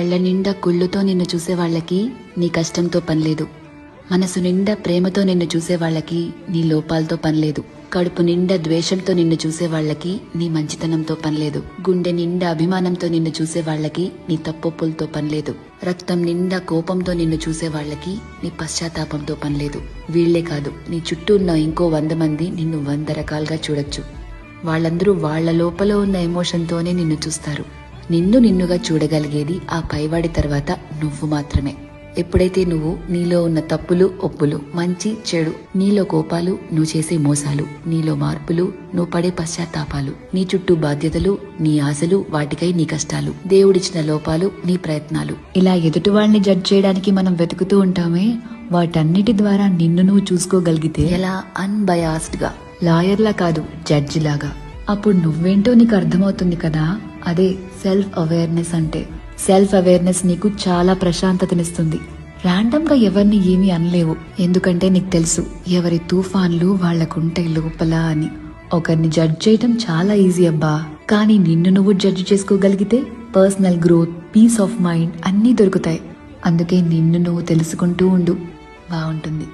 కళ్ళ నిండా కుళ్ళుతో నిన్ను చూసే వాళ్ళకి నీ కష్టంతో పనిలేదు. మనసు నిండా ప్రేమతో నిన్ను చూసే వాళ్ళకి నీ లోపాలతో పనిలేదు. కడుపు నిండా ద్వేషంతో నిన్ను చూసే వాళ్ళకి నీ మంచితనంతో పనిలేదు. గుండె నిండా అభిమానంతో నిన్ను చూసే వాళ్ళకి నీ తప్పొప్పులతో పనిలేదు. రక్తం నిండా కోపంతో నిన్ను చూసే వాళ్ళకి నీ పశ్చాత్తాపంతో పనిలేదు. వీళ్లే కాదు, నీ చుట్టూ ఉన్న ఇంకో 100 మంది నిన్ను 100 రకాలుగా చూడొచ్చు. వాళ్ళందరూ వాళ్ల లోపల ఉన్న ఎమోషన్తోనే నిన్ను చూస్తారు. నిన్ను నిన్నుగా చూడగలిగేది ఆ పైవాడి తర్వాత నువ్వు మాత్రమే. ఎప్పుడైతే నువ్వు నీలో ఉన్న తప్పులు ఒప్పులు, మంచి చెడు, నీలో కోపాలు, నువ్వు చేసే మోసాలు, నీలో మార్పులు, నువ్వు పడే పశ్చాత్తాపాలు, నీ చుట్టూ బాధ్యతలు, నీ ఆశలు, వాటికై నీ కష్టాలు, దేవుడిచ్చిన లోపాలు, నీ ప్రయత్నాలు, ఇలా ఎదుటి వాళ్ళని జడ్జ్ చేయడానికి మనం వెతుకుతూ ఉంటామే, వాటన్నిటి ద్వారా నిన్ను నువ్వు చూసుకోగలిగితే ఎలా అన్బయాస్డ్ గా, లాయర్లా కాదు జడ్జి లాగా, అప్పుడు నువ్వేంటో నీకు అర్థమవుతుంది కదా. అదే సెల్ఫ్ అవేర్నెస్ అంటే. సెల్ఫ్ అవేర్నెస్ నీకు చాలా ప్రశాంతతనిస్తుంది. ర్యాండమ్ గా ఎవరిని ఏమీ అనలేవు, ఎందుకంటే నీకు తెలుసు ఎవరి తుఫాన్లు వాళ్లకుంటాయి లోపల అని. ఒకరిని జడ్జ్ చేయటం చాలా ఈజీ అబ్బా, కానీ నిన్ను నువ్వు జడ్జ్ చేసుకోగలిగితే personal growth, peace of mind అన్నీ దొరుకుతాయి. అందుకే నిన్ను నువ్వు తెలుసుకుంటూ ఉండు, బాగుంటుంది.